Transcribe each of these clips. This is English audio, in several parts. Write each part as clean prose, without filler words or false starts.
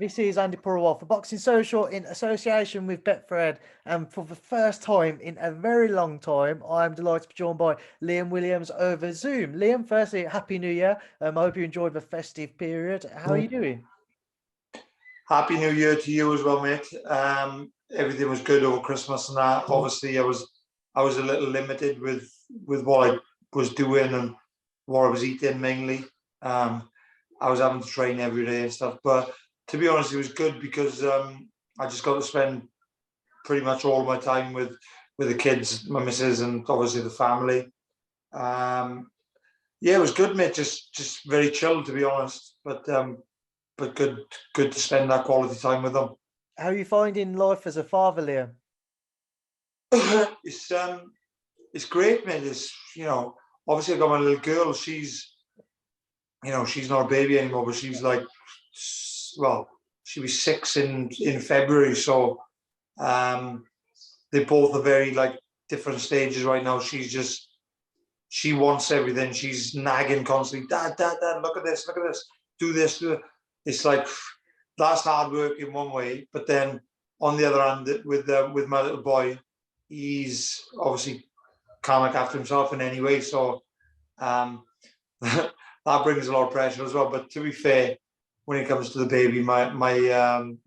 This is Andy Purewal for Boxing Social in association with Betfred. And for the first time in a very long time, I'm delighted to be joined by Liam Williams over Zoom. Liam, firstly, Happy New Year. I hope you enjoyed the festive period. How are you doing? Happy New Year to you as well, mate. Everything was good over Christmas and that. Obviously, I was a little limited with what I was doing and what I was eating mainly. I was having to train every day and stuff. But to be honest, it was good because I just got to spend pretty much all my time with the kids, my missus, and obviously the family. Yeah, it was good, mate. Just very chill, to be honest. But good to spend that quality time with them. How are you finding life as a father, Liam? It's great, mate. Obviously I got my little girl. She's not a baby anymore, but she's like, well, she'll be 6 in February. So they both are very like different stages right now. She wants everything. She's nagging constantly. Dad, look at this, do this. It's like that's hard work in one way, but then on the other hand, with my little boy, he's obviously can't look after himself in any way. So that brings a lot of pressure as well. But to be fair, when it comes to the baby, my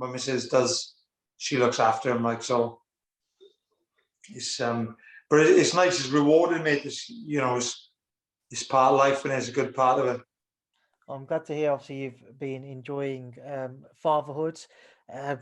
missus does. She looks after him, like so. It's but it's nice. It's rewarding, mate. It's part of life, and it's a good part of it. I'm glad to hear, obviously, you've been enjoying fatherhood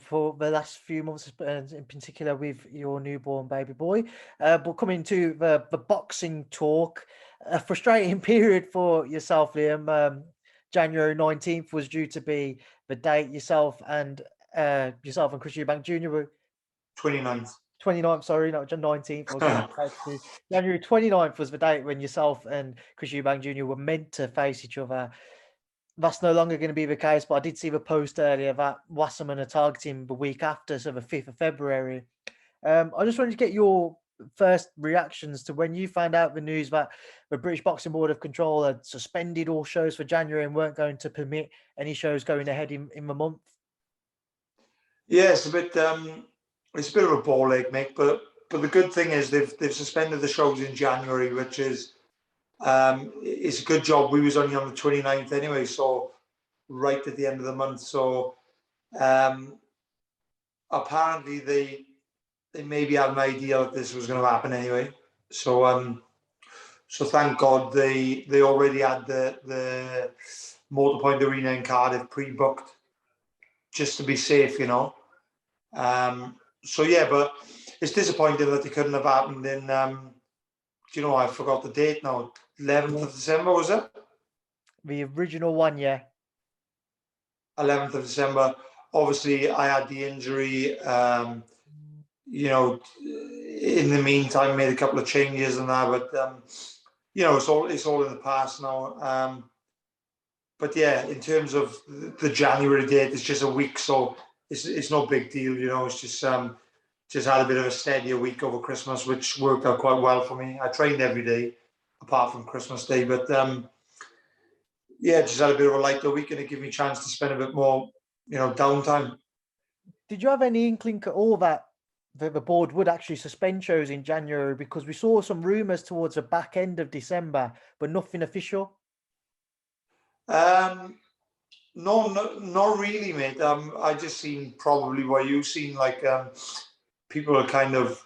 for the last few months, in particular with your newborn baby boy. But coming to the boxing talk, a frustrating period for yourself, Liam. January 19th was due to be the date yourself and Chris Eubank Jr. were 29th. 29th, sorry, not 19th. January 29th was the date when yourself and Chris Eubank Jr. were meant to face each other. That's no longer going to be the case, but I did see the post earlier that Wasserman are targeting the week after, so the 5th of February. I just wanted to get your first reactions to when you found out the news that the British Boxing Board of Control had suspended all shows for January and weren't going to permit any shows going ahead in the month. Yeah, it's a bit of a ball ache, mate. But the good thing is they've suspended the shows in January, which is it's a good job. We was only on the 29th anyway, so right at the end of the month. So apparently they maybe had an idea that this was going to happen anyway. So so thank God they already had the Motorpoint Arena in Cardiff pre-booked just to be safe, So yeah, but it's disappointing that it couldn't have happened in. I forgot the date now. 11th of December, was it? The original one, yeah. 11th of December. Obviously, I had the injury. In the meantime, made a couple of changes and that, but it's all in the past now. But yeah, in terms of the January date, it's just a week, so it's no big deal. It's just had a bit of a steadier week over Christmas, which worked out quite well for me. I trained every day apart from Christmas Day, but just had a bit of a lighter week, and it gave me a chance to spend a bit more, downtime. Did you have any inkling at all that the board would actually suspend shows in January? Because we saw some rumours towards the back end of December, but nothing official. No, not really, mate. I just seen probably what you've seen, like people are kind of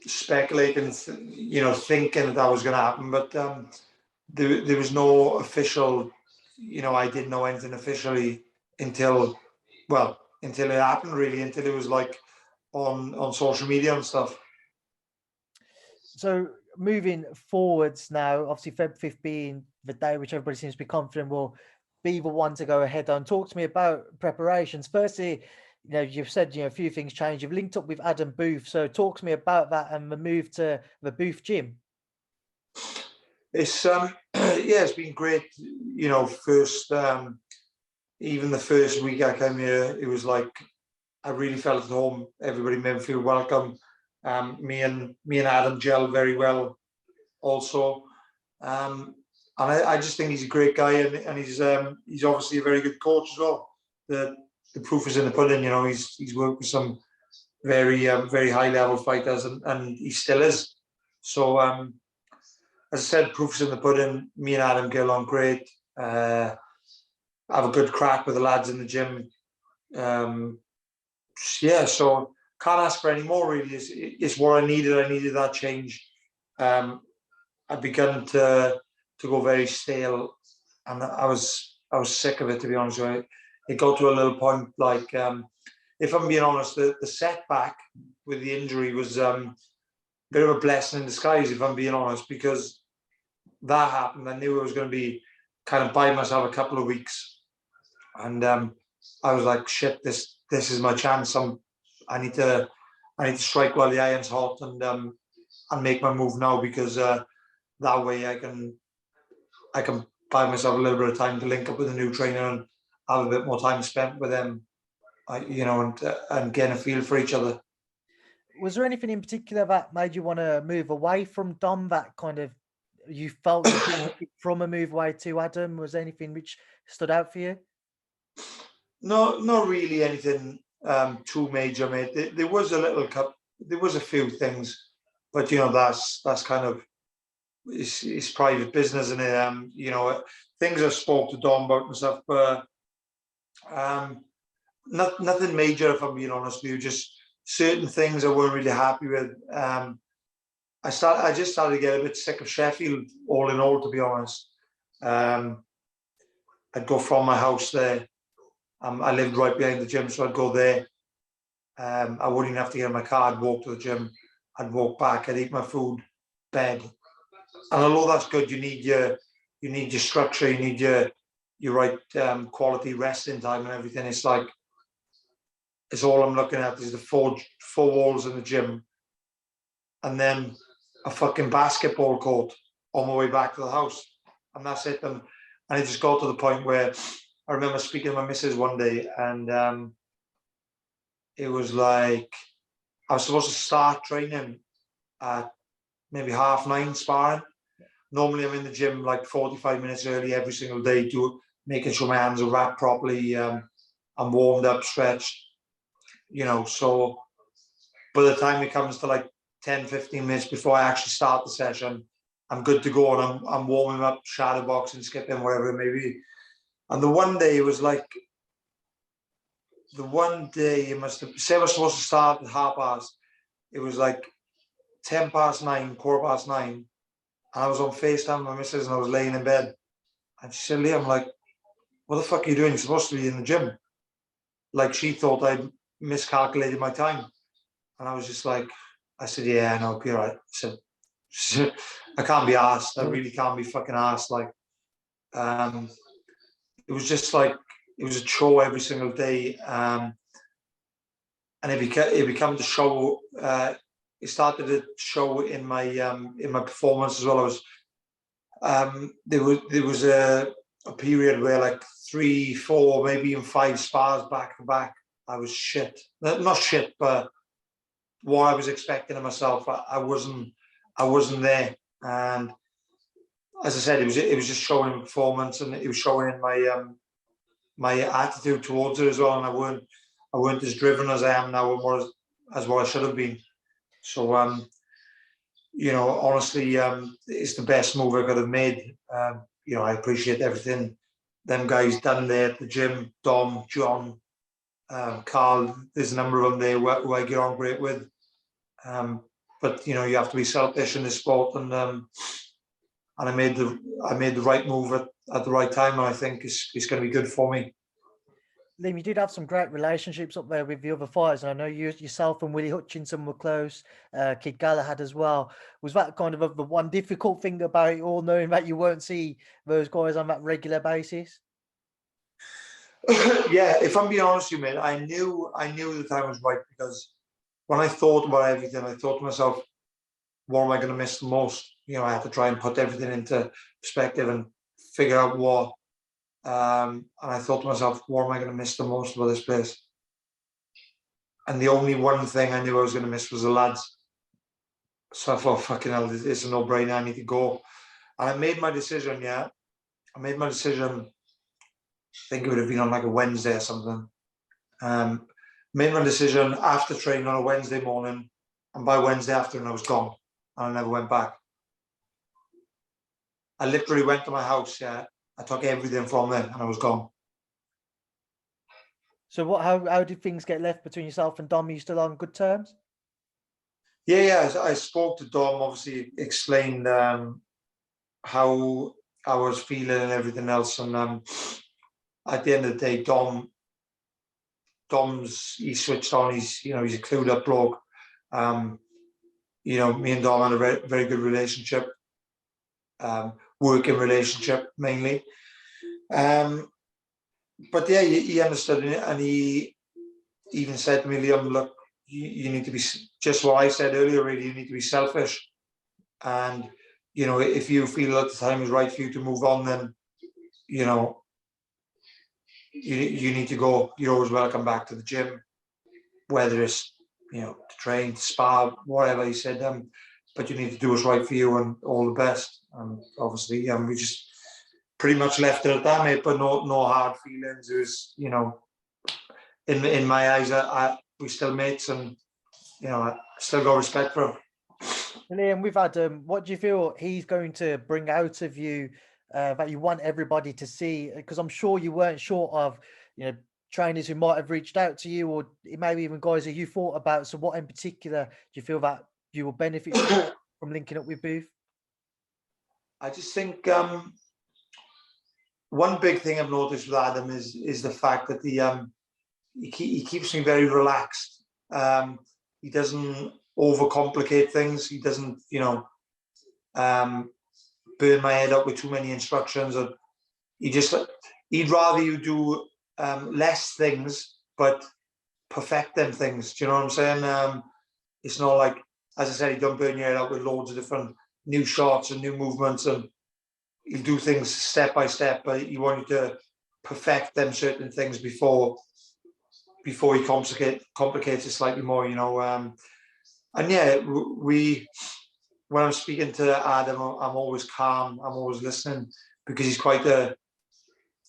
speculating, thinking that was going to happen, but there was no official. I didn't know anything officially until it happened, really, until it was like on social media and stuff. So moving forwards now, obviously Feb 5th being the day which everybody seems to be confident will be the one to go ahead on. Talk to me about preparations. Firstly, you've said, a few things changed. You've linked up with Adam Booth. So talk to me about that and the move to the Booth gym. It's it's been great. First even the first week I came here, it was like I really felt at home. Everybody made me feel welcome. Me and Adam gel very well also. And I just think he's a great guy, and he's obviously a very good coach as well. The the proof is in the pudding. You know, he's worked with some very very high level fighters, and he still is. So as I said, proof's in the pudding. Me and Adam get along great. Have a good crack with the lads in the gym. Yeah, so can't ask for any more. Really, it's what I needed. I needed that change. I'd begun to go very stale, and I was sick of it, to be honest with you. It got to a little point like, if I'm being honest, the setback with the injury was a bit of a blessing in disguise, if I'm being honest, because that happened. I knew I was going to be kind of by myself a couple of weeks, and I was like, shit, this is my chance. I need to strike while the iron's hot, and make my move now, because that way I can buy myself a little bit of time to link up with a new trainer and have a bit more time spent with them, you know, and getting a feel for each other. Was there anything in particular that made you want to move away from Dom, that kind of you felt you benefited from a move away to Adam? Was there anything which stood out for you? No, not really anything too major, mate. There was a few things, but you know, that's kind of it's private business, and you know, things I've spoke to Dom about and stuff, but nothing major, if I'm being honest with you. Just certain things I weren't really happy with. I just started to get a bit sick of Sheffield, all in all, to be honest. I'd go from my house there. I lived right behind the gym, so I'd go there. I wouldn't even have to get in my car. I'd walk to the gym. I'd walk back. I'd eat my food, bed. And although that's good, you need your structure. You need your right quality resting time and everything. It's like, it's all I'm looking at is the four walls in the gym, and then a fucking basketball court on my way back to the house, and that's it. And it just got to the point where I remember speaking to my missus one day, and it was like I was supposed to start training at maybe 9:30 sparring. Normally I'm in the gym like 45 minutes early every single day, making sure my hands are wrapped properly, I'm warmed up, stretched, you know. So by the time it comes to like 10-15 minutes before I actually start the session, I'm good to go, and I'm warming up, shadow boxing, skipping, whatever it may be. And the one day it was like, it must have said I was supposed to start at 9:30. It was like 9:10, 9:15. And I was on FaceTime with my missus, and I was laying in bed. And she said, Liam, like, what the fuck are you doing? You're supposed to be in the gym. Like, she thought I'd miscalculated my time. And I was just like, I said, yeah, no, you're right. I said, I can't be asked. I really can't be fucking asked. Like, it was just like, it was a chore every single day. And it became the show. It started to show in my performance as well. I was there was a period where like 3, 4, maybe even 5 spars back to back, I was shit. Not shit, but what I was expecting of myself, I wasn't there. And as I said, it was just showing in performance, and it was showing in my attitude towards it as well. And I weren't as driven as I am now, and as what I should have been. So you know, honestly, it's the best move I could have made. You know, I appreciate everything them guys done there at the gym. Dom, John, Carl. There's a number of them there who I get on great with. But you know, you have to be selfish in this sport, and I made the right move at the right time, and I think it's going to be good for me. Liam, you did have some great relationships up there with the other fighters, and I know yourself and Willie Hutchinson were close. Kid Galahad as well. Was that kind of the one difficult thing about it all, knowing that you won't see those guys on that regular basis? Yeah, if I'm being honest with you, mate, I knew the time was right, because when I thought about everything, I thought to myself, what am I going to miss the most? You know, I had to try and put everything into perspective and figure out what. And I thought to myself, what am I going to miss the most about this place? And the only one thing I knew I was going to miss was the lads. So I thought, fucking hell, it's a no-brainer. I need to go. And I made my decision, yeah. I made my decision, I think it would have been on like a Wednesday or something. Made my decision after training on a Wednesday morning, and by Wednesday afternoon I was gone, and I never went back. I literally went to my house. Yeah, I took everything from there, and I was gone. So how did things get left between yourself and Dom? Are you still on good terms? Yeah. I spoke to Dom. Obviously, explained how I was feeling and everything else, and at the end of the day, he switched on. He's a clued up bloke. Me and Dom had a very, very good relationship, working relationship mainly. But yeah, he understood it, and he even said to me, Liam, look, you need to be, just what I said earlier, really, you need to be selfish. And, if you feel that the time is right for you to move on, then, you need to go. You're always welcome back to the gym, whether it's, to train, to spar, whatever. He said, but you need to do what's right for you, and all the best. And obviously, we just pretty much left it at that, mate, but no hard feelings. It was, in my eyes, we still mates, and, I still got respect for him. Liam, we've had, what do you feel he's going to bring out of you that you want everybody to see? Because I'm sure you weren't short of, trainers who might have reached out to you, or maybe even guys that you thought about. So what in particular do you feel that you will benefit from linking up with Booth? I just think one big thing I've noticed with Adam is the fact that he keeps me very relaxed. He doesn't overcomplicate things. He doesn't, burn my head up with too many instructions. And he'd rather you do less things, but perfect them things. Do you know what I'm saying? It's not like, as I said, he don't burn your head up with loads of different new shots and new movements, and he'll do things step by step, but he wanted to perfect them certain things before he complicates it slightly more, and yeah, when I'm speaking to Adam, I'm always calm, I'm always listening, because he's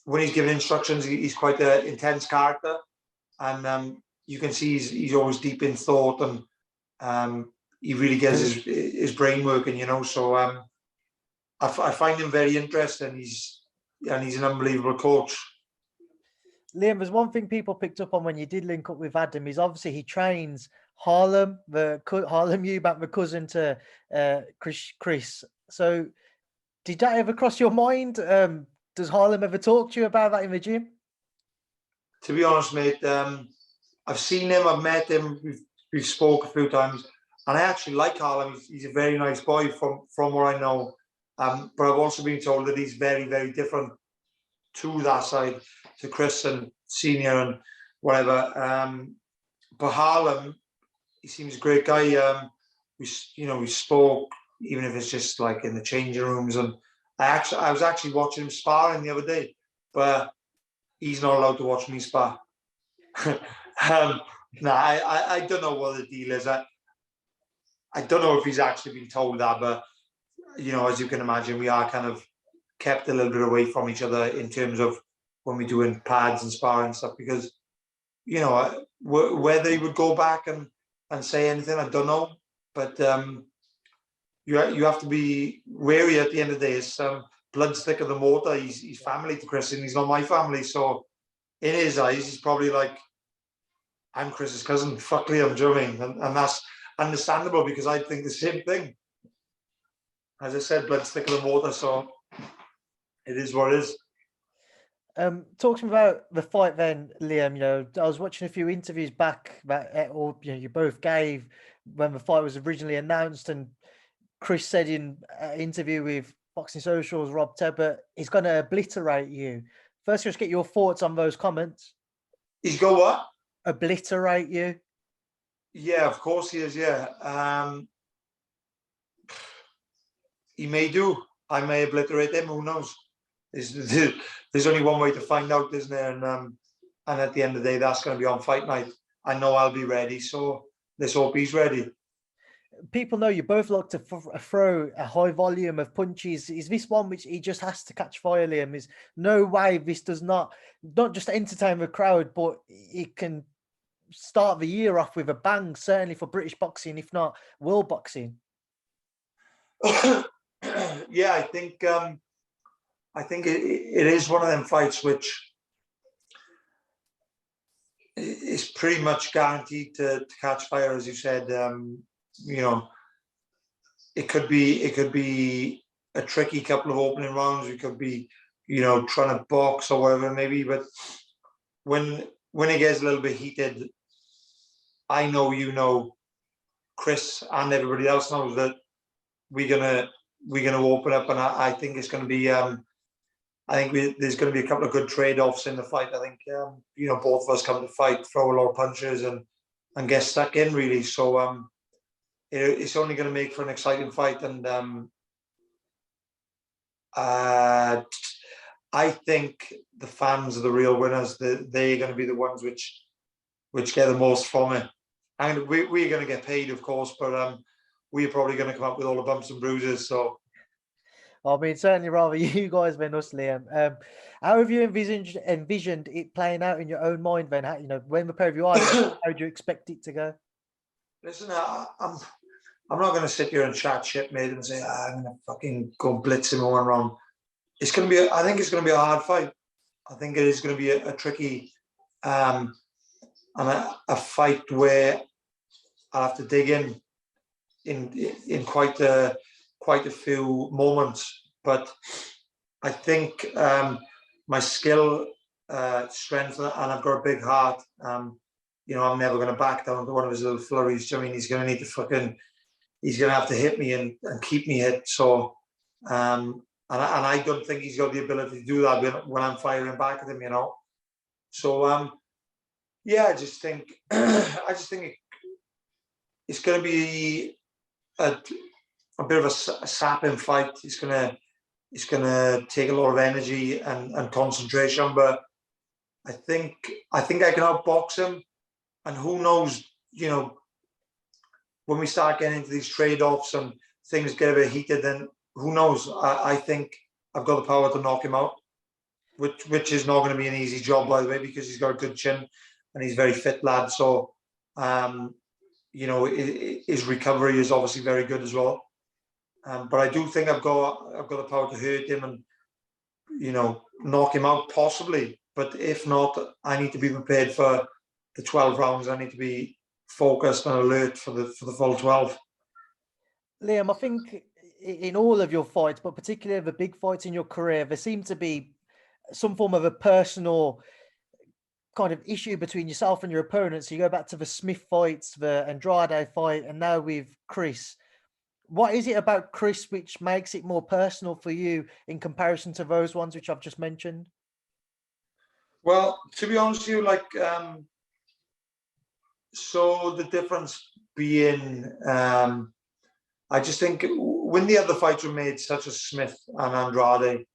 when he's giving instructions, he's quite an intense character, and you can see he's always deep in thought, and he really gets his brain working, so I find him very interesting. He's an unbelievable coach. Liam, there's one thing people picked up on when you did link up with Adam is obviously he trains Harlem Eubank, the cousin to Chris. So did that ever cross your mind? Does Harlem ever talk to you about that in the gym? To be honest, mate, I've seen him, I've met him, we've spoke a few times, and I actually like Harlem. He's a very nice boy from what I know. But I've also been told that he's very, very different to that side, to Chris and Senior and whatever. But Harlem, he seems a great guy. We spoke, even if it's just like in the changing rooms. And I was actually watching him sparring the other day, but he's not allowed to watch me spar. I don't know what the deal is. I don't know if he's actually been told that, but as you can imagine, we are kind of kept a little bit away from each other in terms of when we're doing pads and sparring and stuff, because whether he would go back and say anything, I don't know, but you have to be wary. At the end of the day, it's blood's thicker than water. He's family to Chris, and he's not my family, so in his eyes he's probably like, I'm Chris's cousin, fuck Liam, do you know what I mean? And that's understandable, because I think the same thing. As I said, blood's thicker than water, so it is what it is. Talk to me about the fight then, Liam. I was watching a few interviews back that you both gave when the fight was originally announced, and Chris said in an interview with Boxing Social's Rob Tebbert, he's going to obliterate you. First, just get your thoughts on those comments. He's going what? Obliterate you. Yeah, of course he is. Yeah. He may do. I may obliterate him. Who knows? There's only one way to find out, isn't there? And at the end of the day, that's going to be on fight night. I know I'll be ready, so let's hope he's ready. people know you both like to throw a high volume of punches. Is this one which he just has to catch fire, Liam? Is no way this does not just entertain the crowd, but it can start the year off with a bang, certainly for British boxing, if not world boxing. Yeah, I think it is one of them fights which is pretty much guaranteed to catch fire, as you said. You know, it could be a tricky couple of opening rounds. We could be, you know, trying to box or whatever maybe. But when it gets a little bit heated, I know, you know, Chris and everybody else knows that we're gonna open up, and I think it's gonna be. I think there's going to be a couple of good trade-offs in the fight. I think you know, both of us come to fight, throw a lot of punches, and get stuck in really. So it's only going to make for an exciting fight, and I think the fans are the real winners. They're going to be the ones which get the most from it. And we're going to get paid, of course, but we're probably going to come up with all the bumps and bruises. So. I mean, certainly rather you guys than us, Liam. How have you envisioned it playing out in your own mind then? How, you know, when the pair of you are, how do you expect it to go? Listen, I'm not going to sit here and chat shit, mate, and say, I'm going to fucking go blitz him one round. It's going to be, I think it's going to be a hard fight. I think it is going to be a tricky, and a fight where I'll have to dig in quite a few moments. But I think my skill, strength, and I've got a big heart. You know, I'm never going to back down to one of his little flurries. I mean, he's going to need to he's going to have to hit me and keep me hit. So, and I don't think he's got the ability to do that when I'm firing back at him, you know. So, yeah, I just think it's going to be a bit of a sapping fight. It's gonna take a lot of energy and concentration, but I think I can outbox him. And who knows, you know, when we start getting into these trade-offs and things get a bit heated, then who knows? I think I've got the power to knock him out, which is not going to be an easy job, by the way, because he's got a good chin and he's a very fit lad. So, you know, his recovery is obviously very good as well. But I do think I've got the power to hurt him and, you know, knock him out possibly. But if not, I need to be prepared for the 12 rounds. I need to be focused and alert for the full 12. Liam, I think in all of your fights, but particularly the big fights in your career, there seemed to be some form of a personal kind of issue between yourself and your opponents. So you go back to the Smith fights, the Andrade fight, and now with Chris. What is it about Chris which makes it more personal for you in comparison to those ones which I've just mentioned? Well, to be honest with you, like, so the difference being, I just think when the other fights were made, such as Smith and Andrade,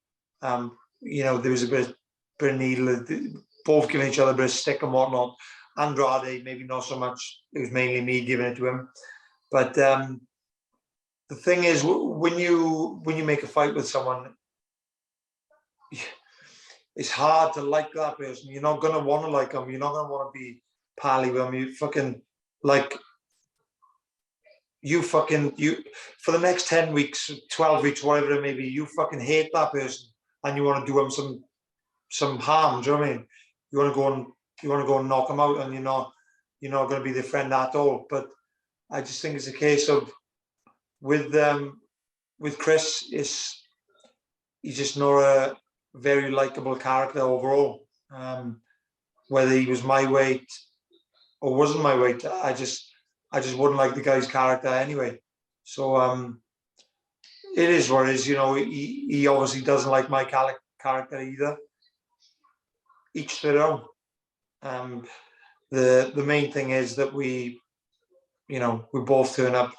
you know, there was a bit of needle, both giving each other a bit of stick and whatnot. Andrade, maybe not so much. It was mainly me giving it to him. But the thing is, when you make a fight with someone, it's hard to like that person. You're not going to want to like them. You're not going to want to be pally with them. You fucking, like, you for the next 10 weeks, 12 weeks, whatever it may be, you fucking hate that person and you want to do them some harm. Do you know what I mean? You want to go and knock them out, and you're not going to be their friend at all. But I just think it's a case of, with Chris, he's just not a very likable character overall. Whether he was my weight or wasn't my weight, I just wouldn't like the guy's character anyway. So it is what it is. You know, he obviously doesn't like my character either. Each their own. The main thing is that we both turn up,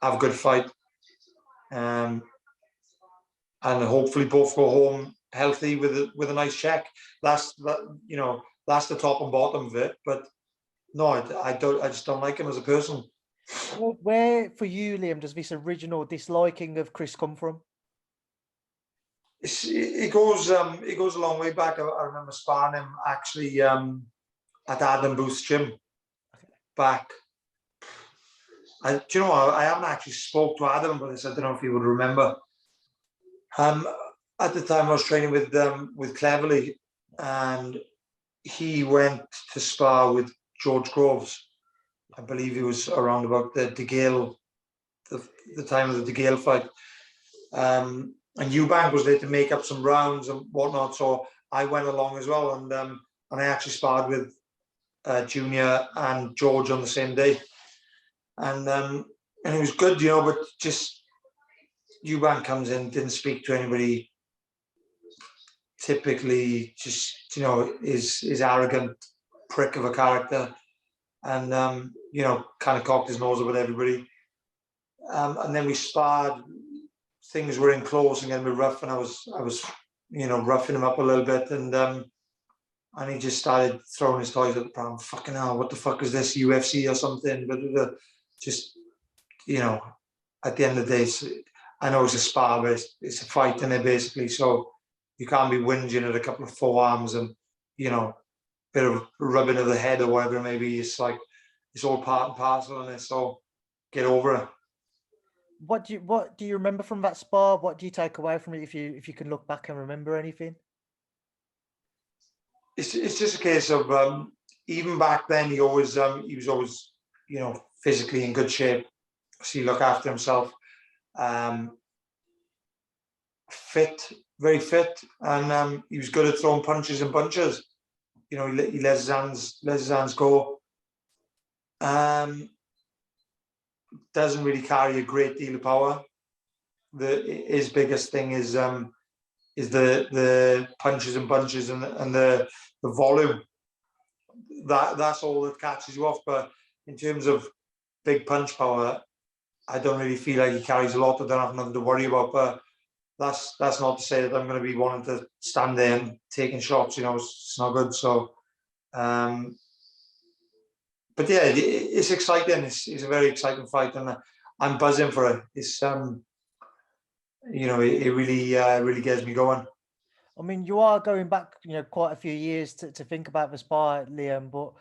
have a good fight, and hopefully both go home healthy with a nice check. That's the top and bottom of it. But no, I just don't like him as a person. Where for you, Liam, does this original disliking of Chris come from? It goes a long way back. I remember sparring him actually at Adam Booth's gym back. Do you know what? I haven't actually spoke to Adam about this. I don't know if he would remember. At the time, I was training with Cleverly, and he went to spar with George Groves. I believe he was around about the Gale, the time of the Gale fight. And Eubank was there to make up some rounds and whatnot, so I went along as well, and I actually sparred with Junior and George on the same day, and it was good, but just Eubank comes in, didn't speak to anybody. Typically, just is arrogant prick of a character, and kind of cocked his nose up at everybody. And then we sparred. Things were in close and getting a bit rough, and I was roughing him up a little bit, and he just started throwing his toys at the pram. Fucking hell, what the fuck is this, UFC or something? But just at the end of the day, I know it's a spar, but it's a fight in it basically. So you can't be whinging at a couple of forearms and bit of rubbing of the head or whatever. Maybe it's like it's all part and parcel in it. So get over it. What do you remember from that spar? What do you take away from it if you can look back and remember anything? It's just a case of even back then he was always physically in good shape. So he looked after himself, fit, very fit, and he was good at throwing punches and bunches. He let his hands go. Doesn't really carry a great deal of power. His biggest thing is the punches and bunches and the volume. That's all that catches you off. But in terms of big punch power, I don't really feel like he carries a lot. I don't have nothing to worry about. But that's not to say that I'm going to be wanting to stand there and taking shots. It's not good. So. But yeah, it's exciting. It's a very exciting fight, and I'm buzzing for it. It's it really gets me going. I mean, you are going back, quite a few years to think about the spar, Liam. But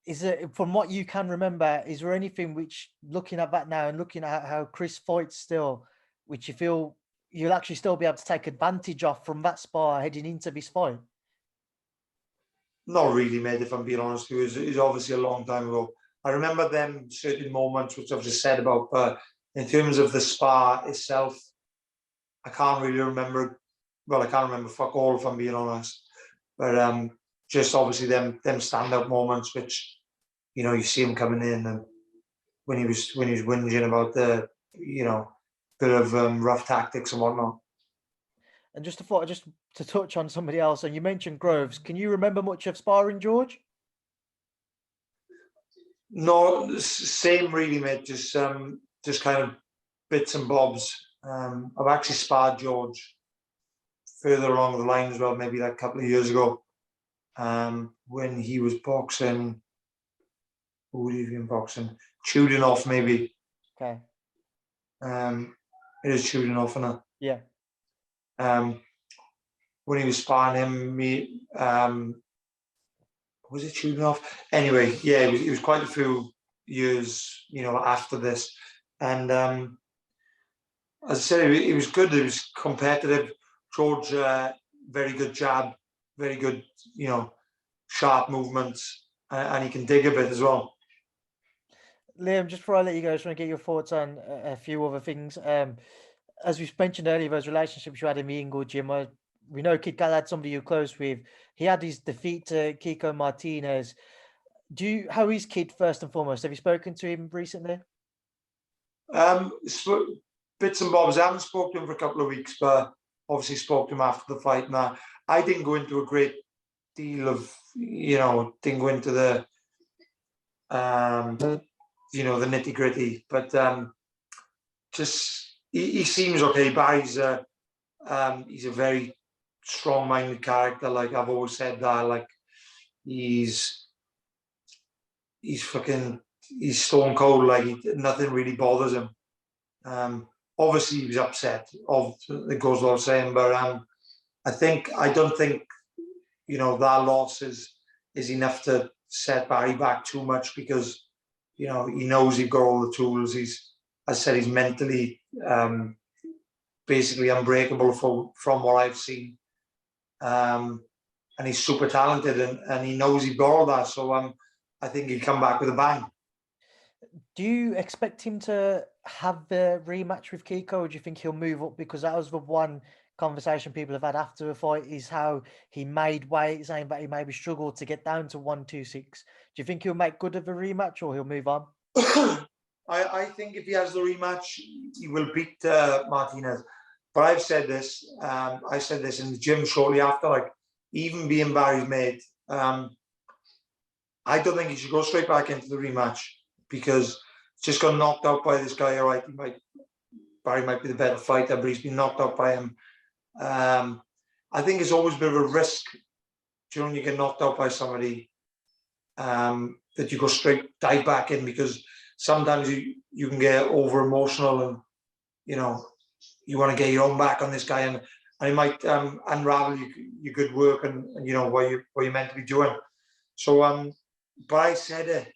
is it, from what you can remember, is there anything which, looking at that now and looking at how Chris fights still, which you feel you'll actually still be able to take advantage of from that spar heading into this fight? Not really, mate, if I'm being honest with you. It's obviously a long time ago. I remember them certain moments, which I've just said about, but in terms of the spar itself, I can't really remember. Well, I can't remember fuck all, if I'm being honest. But just obviously them standout moments, which you see him coming in, and when he was whinging about the bit of rough tactics and whatnot. And just to touch on somebody else, and you mentioned Groves. Can you remember much of sparring George? No, same really, mate. Just kind of bits and bobs. I've actually sparred George further along the line as well, maybe like a couple of years ago, when he was boxing. Who would he be in boxing? Chudinoff, maybe. Okay. It is Chudinoff, isn't it? Yeah. When he was sparring him, was it Chudinoff? Anyway, yeah, it was quite a few years, after this, and as I said, it was good. It was competitive. George, very good jab, very good, sharp movements, and he can dig a bit as well. Liam, just before I let you go, I just want to get your thoughts on a few other things. As we mentioned earlier, those relationships you had in the Ingle gym, we know Kid Galahad, somebody you're close with. He had his defeat to Kiko Martinez. How is Kid, first and foremost? Have you spoken to him recently? Bits and bobs. I haven't spoken to him for a couple of weeks, but obviously spoke to him after the fight. Now, I didn't go into a great deal of, didn't go into the, the nitty gritty, but just he seems okay. Barry's he's a very strong-minded character. Like I've always said that. Like he's fucking he's stone cold, like nothing really bothers him. Obviously he was upset, it goes without saying, but I don't think, you know, that loss is enough to set Barry back too much, because, you know, he knows he's got all the tools. As I said, he's mentally basically unbreakable from what I've seen. And he's super talented, and he knows he's got all that. So I think he'll come back with a bang. Do you expect him to have the rematch with Kiko, or do you think he'll move up? Because that was the one conversation people have had after the fight, is how he made weight, saying that he maybe struggled to get down to 126. Do you think he'll make good of a rematch, or he'll move on? I think if he has the rematch, he will beat Martinez. But I've said this. I said this in the gym shortly after, like, even being Barry's mate, I don't think he should go straight back into the rematch, because just got knocked out by this guy. All right, Barry might be the better fighter, but he's been knocked out by him. I think it's always a bit of a risk, you know, when you get knocked out by somebody, that you go straight dive back in, because sometimes you can get over emotional, and, you know, you want to get your own back on this guy, and it might unravel your good work and you know what you're meant to be doing. So but I said it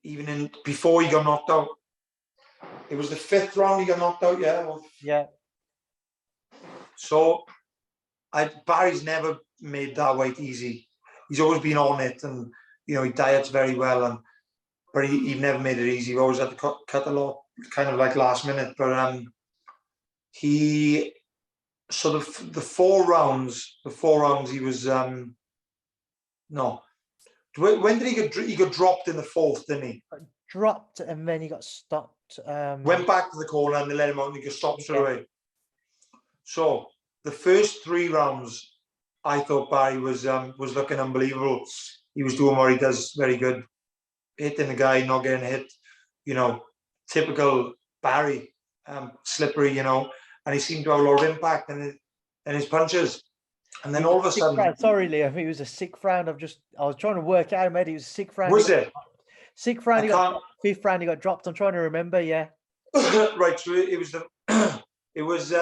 even before he got knocked out. It was the 5th round he got knocked out, Yeah. So Barry's never made that weight easy. He's always been on it, and, you know, he diets very well, but he never made it easy. He always had to cut a lot, kind of like last minute. But he sort of the 4 rounds he was no. When did he got dropped in the 4th, didn't he? Dropped, and then he got stopped. Went back to the corner, and they let him out, and he got stopped straight away. So the first 3 rounds, I thought Barry was looking unbelievable. He was doing what he does very good, hitting the guy, not getting hit. You know, typical Barry, slippery. You know, and he seemed to have a lot of impact in his punches. And then all of a sudden, round. Sorry, Liam, it was a 6th round. I was trying to work out, mate. It was 6th round. Was it? 6th round, he got dropped. 5th round, he got dropped. I'm trying to remember. Yeah. Right. So it was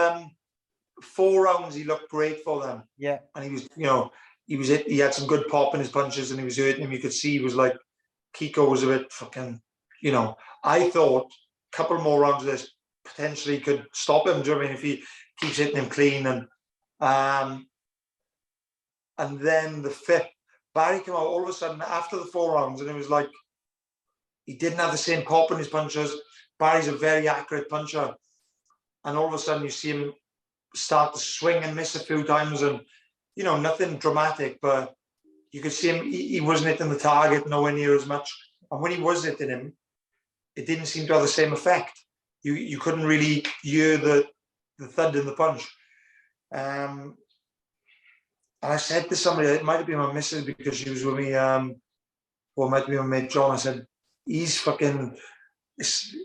4 rounds. He looked great for them. Yeah. And he was, you know, he had some good pop in his punches, and he was hurting him. You could see he was like, Kiko was a bit fucking, you know. I thought a couple more rounds of this potentially could stop him. Do you know what I mean? If he keeps hitting him clean, and then the 5th, Barry came out all of a sudden after the 4 rounds, and it was like he didn't have the same pop in his punches. Barry's a very accurate puncher, and all of a sudden you see him start to swing and miss a few times, and, you know, nothing dramatic, but you could see him, he wasn't hitting the target nowhere near as much. And when he was hitting him, it didn't seem to have the same effect. You couldn't really hear the thud in the punch. And I said to somebody, it might have been my missus, because she was with me, or it might be my mate John. I said, he's fucking, it's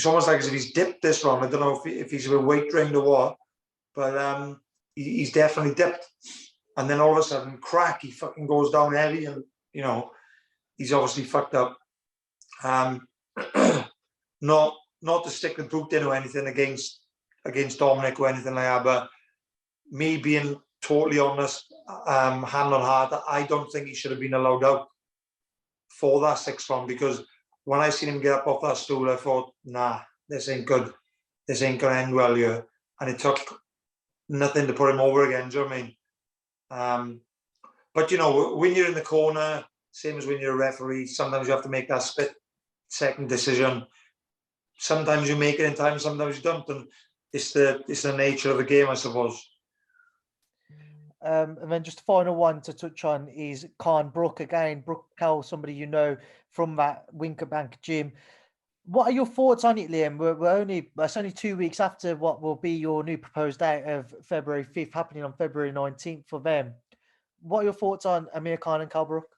almost like as if he's dipped this round. I don't know if he's a bit weight drained or what, but he's definitely dipped. And then all of a sudden, crack, he fucking goes down heavy, and, you know, he's obviously fucked up. Not to stick the boot in or anything against Dominic or anything like that, but me being totally honest, hand on heart, I don't think he should have been allowed out for that 6th round, because when I seen him get up off that stool, I thought, nah, this ain't good. This ain't going to end well here. And it took nothing to put him over again, do you know what I mean? But, you know, when you're in the corner, same as when you're a referee, sometimes you have to make that split-second decision. Sometimes you make it in time, sometimes you don't. And it's the nature of the game, I suppose. And then just the final one to touch on is Khan Brook again. Brook Cowell, somebody you know from that Winkerbank gym. What are your thoughts on it, Liam? It's only 2 weeks after what will be your new proposed date of February 5th, happening on February 19th for them. What are your thoughts on Amir Khan and Cal Brook?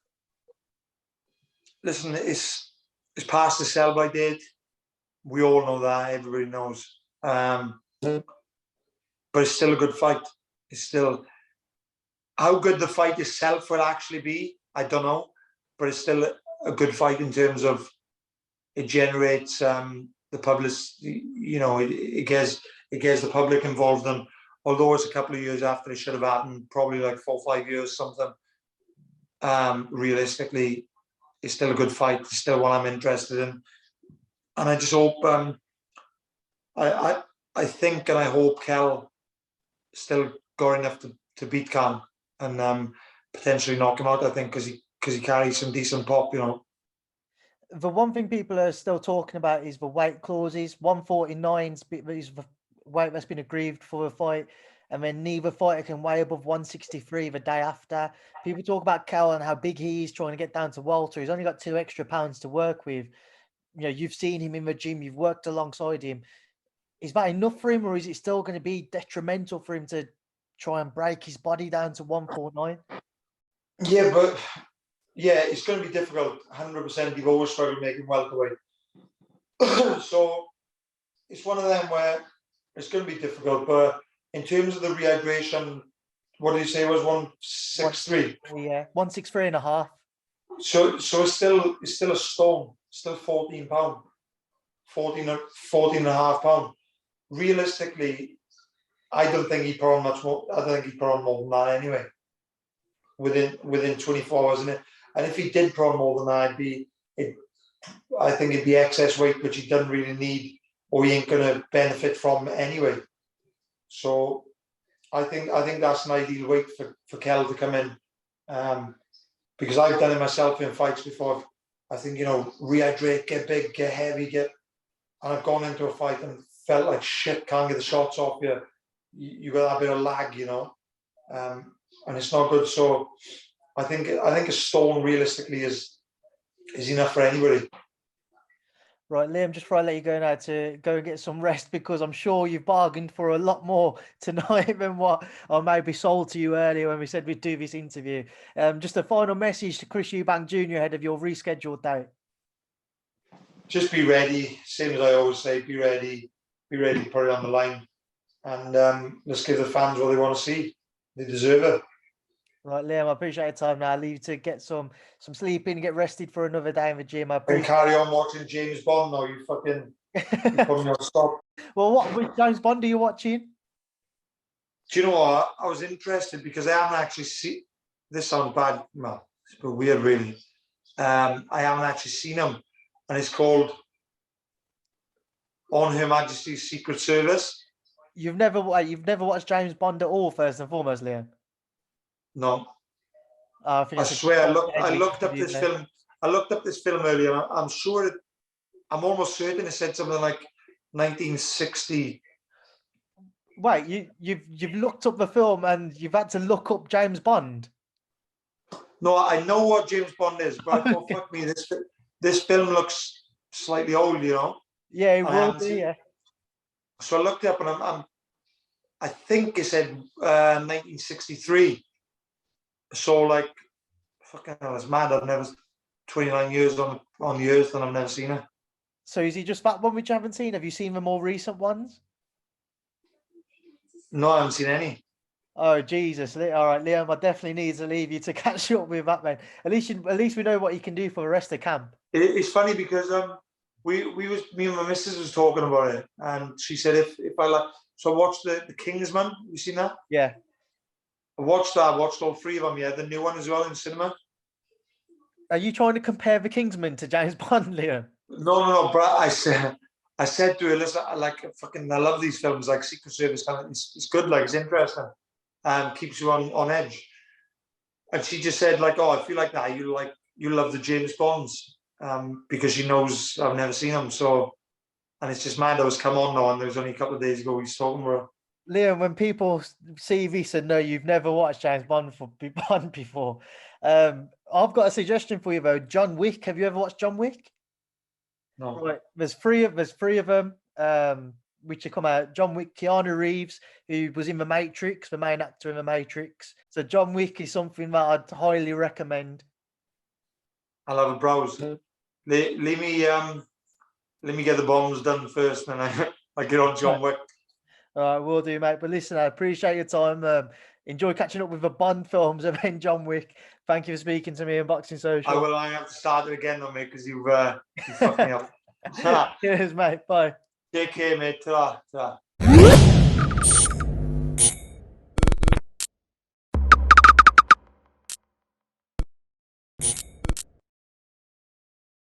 Listen, it's past the sell-by date. We all know that. Everybody knows. But it's still a good fight. It's still... How good the fight itself will actually be, I don't know. But it's still a good fight in terms of it generates the public, you know, it gets the public involved. And although it's a couple of years after it should have happened, probably like 4 or 5 years, something, realistically, it's still a good fight. It's still one I'm interested in. And I just hope, I think and I hope Kel still got enough to beat Khan and potentially knock him out, I think, because he carries some decent pop, you know. The one thing people are still talking about is the weight clauses. 149 is the weight that's been agreed for the fight, and then neither fighter can weigh above 163 the day after. People talk about Kel and how big he is trying to get down to welter. He's only got 2 extra pounds to work with. You know, you've seen him in the gym, you've worked alongside him. Is that enough for him, or is it still going to be detrimental for him to try and break his body down to 149? Yeah, but yeah, it's going to be difficult. 100%. You've always struggled making welterweight. So it's one of them where it's going to be difficult. But in terms of the rehydration, what did you say was 163? Yeah, 163.5. So it's still a stone, still 14 pound, 14 and a half pound. Realistically, I don't think he put on much more. I don't think he put on more than that anyway. Within 24 hours, isn't it? And if he did put on more than that, I think it'd be excess weight, which he doesn't really need, or he ain't gonna benefit from anyway. So I think that's an ideal weight for Kel to come in, because I've done it myself in fights before. I think, you know, rehydrate, get big, get heavy, and I've gone into a fight and felt like shit, can't get the shots off you. You got that bit of lag, you know, and it's not good. So I think a stone realistically is enough for anybody. Right, Liam, just before I let you go now to go and get some rest, because I'm sure you've bargained for a lot more tonight than what I maybe sold to you earlier when we said we'd do this interview. Just a final message to Chris Eubank Jr. ahead of your rescheduled date. Just be ready. Same as I always say, be ready to put it on the line. And let's give the fans what they want to see. They deserve it. Right, Liam, I appreciate your time now. I'll leave you to get some sleep in, get rested for another day in the gym. And carry on watching James Bond now. You put me on stop. Well, which James Bond are you watching? Do you know what? I was interested because I haven't actually seen. This sounds bad. Well, it's a bit weird, really. I haven't actually seen him, and it's called On Her Majesty's Secret Service. You've never watched James Bond at all, first and foremost, Liam? No. I swear, I looked up this film. I looked up this film earlier. I'm sure I'm almost certain it said something like 1960. Wait, you've looked up the film and you've had to look up James Bond? No, I know what James Bond is, but I thought, fuck me, this film looks slightly old, you know. Yeah, it will be. Yeah. So I looked up and I think it said 1963. So like, fucking hell, it's mad. I've never 29 years on the earth and I've never seen it. So is he just that one which you haven't seen? Have you seen the more recent ones? No, I haven't seen any. Oh Jesus! All right, Liam, I definitely need to leave you to catch up with that, man. At least we know what you can do for the rest of camp. It's funny because me and my missus was talking about it, and she said if I like, so I watched the Kingsman. You seen that? Yeah. I watched that. I watched all 3 of them. Yeah, the new one as well in cinema. Are you trying to compare the Kingsman to James Bond, Liam? No, but I said to her, listen, I love these films, like Secret Service. It's good, like it's interesting, keeps you on edge. And she just said, like, oh, I feel like that. You love the James Bonds, because she knows I've never seen them. So, and it's just mad. I was come on now, and there was only a couple of days ago we was talking about. Liam, when people see this and know you've never watched James Bond before, I've got a suggestion for you though. John Wick. Have you ever watched John Wick? No. Right. There's three of them. Which have come out. John Wick, Keanu Reeves, who was in The Matrix, the main actor in The Matrix. So John Wick is something that I'd highly recommend. I'll have a browse. Let me get the bombs done first, and I get on John Wick. All right, will do, mate. But listen, I appreciate your time. Enjoy catching up with the Bond films and then John Wick. Thank you for speaking to me on Boxing Social. I have to start it again, though, mate, because you fucked me up. Cheers, mate. Bye. Take care, mate. Ta-ra. Ta-ra.